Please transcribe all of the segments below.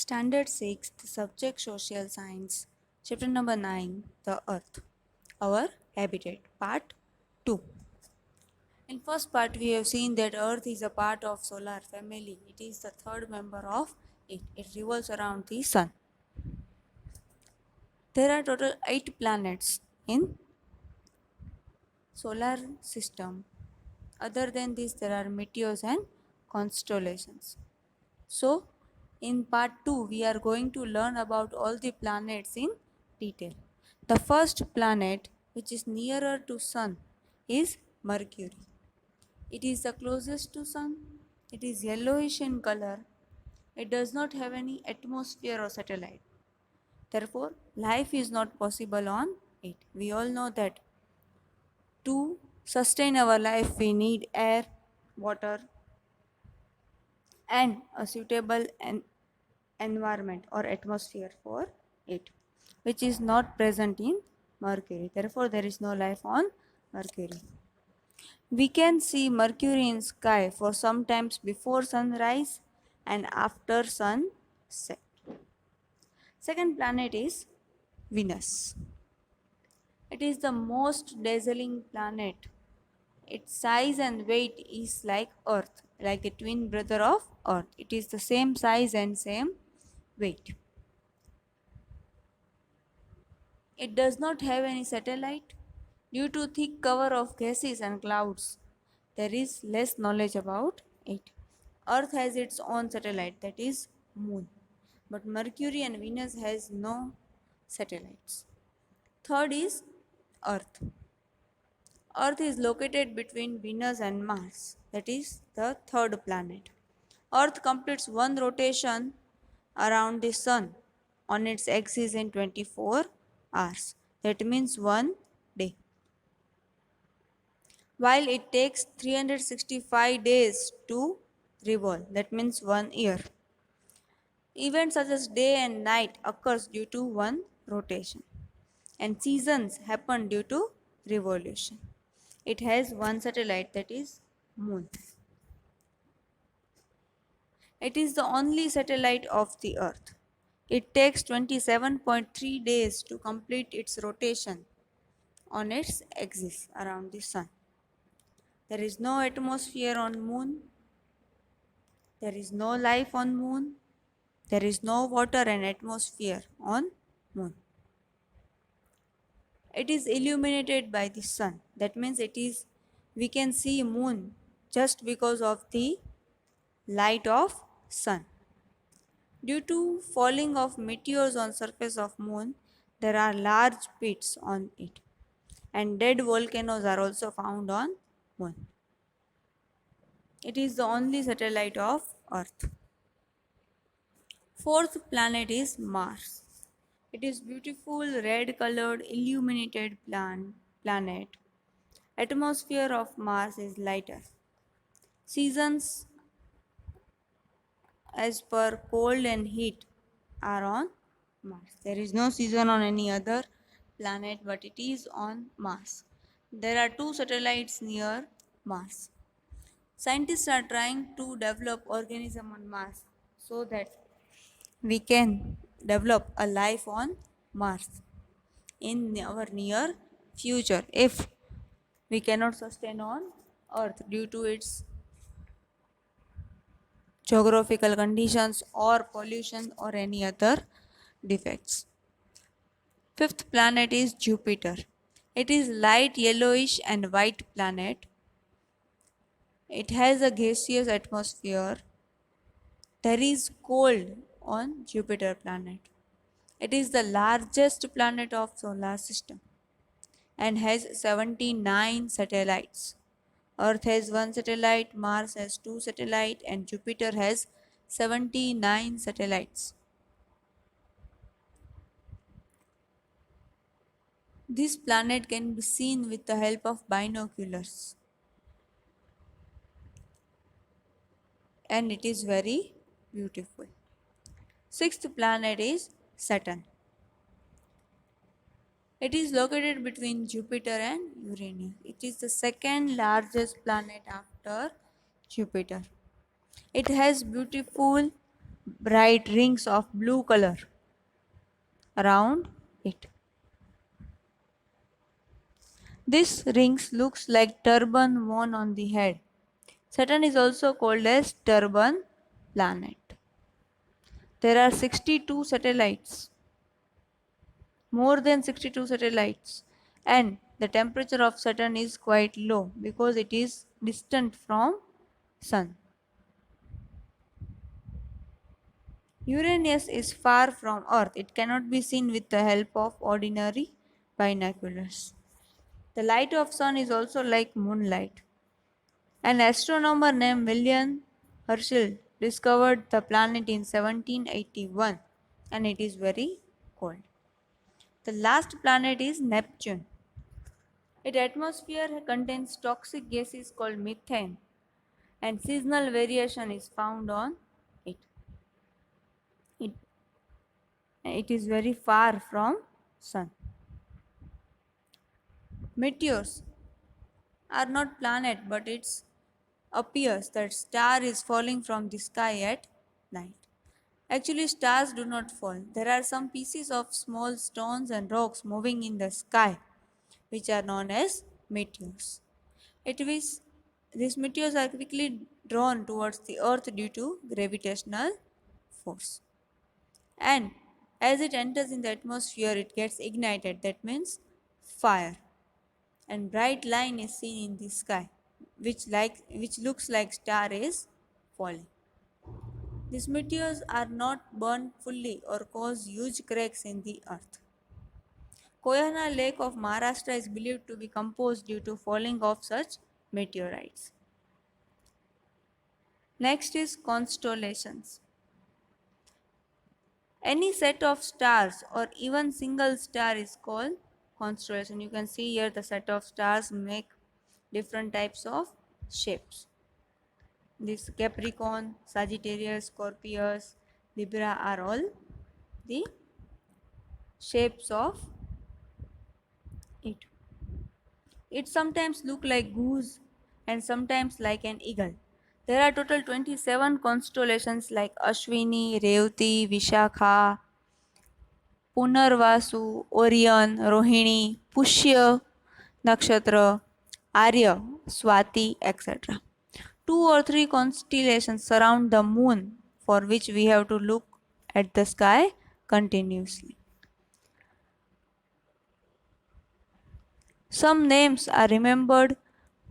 Standard 6, the subject social science. Chapter number 9, the earth. Our habitat. Part 2. In first part we have seen that earth is a part of solar family. It is the third member of it. It revolves around the sun. There are total 8 planets in solar system. Other than this there are meteors and constellations. So, in part 2, we are going to learn about all the planets in detail. The first planet, which is nearer to Sun, is Mercury. It is the closest to Sun. It is yellowish in color. It does not have any atmosphere or satellite. Therefore, life is not possible on it. We all know that to sustain our life, we need air, water, and a suitable environment or atmosphere for it, which is not present in Mercury. Therefore, there is no life on Mercury. We can see Mercury in sky for sometimes before sunrise and after sunset. Second planet is Venus. It is the most dazzling planet. Its size and weight is like Earth, like a twin brother of Earth. It is the same size and same weight. It does not have any satellite. Due to thick cover of gases and clouds, there is less knowledge about it. Earth has its own satellite, that is Moon. But Mercury and Venus has no satellites. Third is Earth. Earth is located between Venus and Mars, that is the third planet. Earth completes one rotation around the Sun on its axis in 24 hours. That means one day. While it takes 365 days to revolve, that means 1 year. Events such as day and night occurs due to one rotation, and seasons happen due to revolution. It has one satellite, that is Moon. It is the only satellite of the Earth. It takes 27.3 days to complete its rotation on its axis around the Sun. There is no atmosphere on Moon. There is no life on Moon. There is no water and atmosphere on Moon. It is illuminated by the Sun. That means we can see Moon just because of the light of Sun. Due to falling of meteors on surface of Moon, there are large pits on it, and dead volcanoes are also found on Moon. It is the only satellite of Earth. Fourth planet is Mars. It is beautiful red colored illuminated planet. Atmosphere of Mars is lighter. Seasons as per cold and heat are on Mars. There is no season on any other planet, but it is on Mars. There are two satellites near Mars. Scientists are trying to develop organism on Mars so that we can develop a life on Mars in our near future if we cannot sustain on Earth due to its geographical conditions or pollution or any other defects. Fifth planet is Jupiter. It is light yellowish and white planet. It has a gaseous atmosphere. There is cold on Jupiter planet. It is the largest planet of solar system and has 79 satellites. Earth has one satellite, Mars has two satellites, and Jupiter has 79 satellites. This planet can be seen with the help of binoculars, and it is very beautiful. Sixth planet is Saturn. It is located between Jupiter and Uranus. It is the second largest planet after Jupiter. It has beautiful bright rings of blue color around it. This rings looks like turban worn on the head. Saturn is also called as turban planet. There are 62 satellites, more than 62 satellites, and the temperature of Saturn is quite low because it is distant from Sun. Uranus is far from Earth. It cannot be seen with the help of ordinary binoculars. The light of Sun is also like moonlight. An astronomer named William Herschel discovered the planet in 1781 and it is very cold. The last planet is Neptune. Its atmosphere contains toxic gases called methane and seasonal variation is found on it. It, it is very far from Sun. Meteors are not planet but it appears that star is falling from the sky at night. Actually, stars do not fall. There are some pieces of small stones and rocks moving in the sky, which are known as meteors. It is, these meteors are quickly drawn towards the earth due to gravitational force. And as it enters in the atmosphere, it gets ignited. That means fire. And bright line is seen in the sky, which looks like star is falling. These meteors are not burned fully or cause huge cracks in the earth. Koyana Lake of Maharashtra is believed to be composed due to falling of such meteorites. Next is constellations. Any set of stars or even single star is called constellation. You can see here the set of stars make different types of shapes. This Capricorn, Sagittarius, Scorpius, Libra are all the shapes of it. It sometimes look like goose and sometimes like an eagle. There are total 27 constellations like Ashwini, Revati, Vishakha, Punarvasu, Orion, Rohini, Pushya, Nakshatra, Arya, Swati, etc. Two or three constellations surround the moon for which we have to look at the sky continuously. Some names are remembered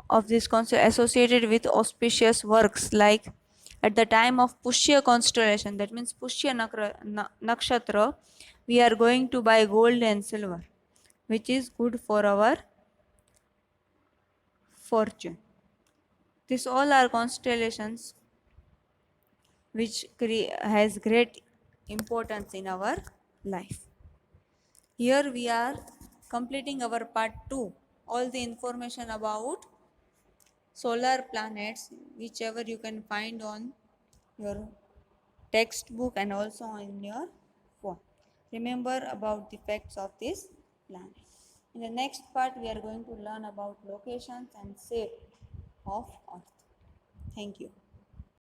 of this constellation associated with auspicious works like at the time of Pushya constellation, that means Pushya Nakshatra, we are going to buy gold and silver, which is good for our fortune. These all are constellations which has great importance in our life. Here we are completing our part 2. All the information about solar planets, whichever you can find on your textbook and also on your phone. Remember about the facts of this planet. In the next part, we are going to learn about locations and shape of Earth. Thank you.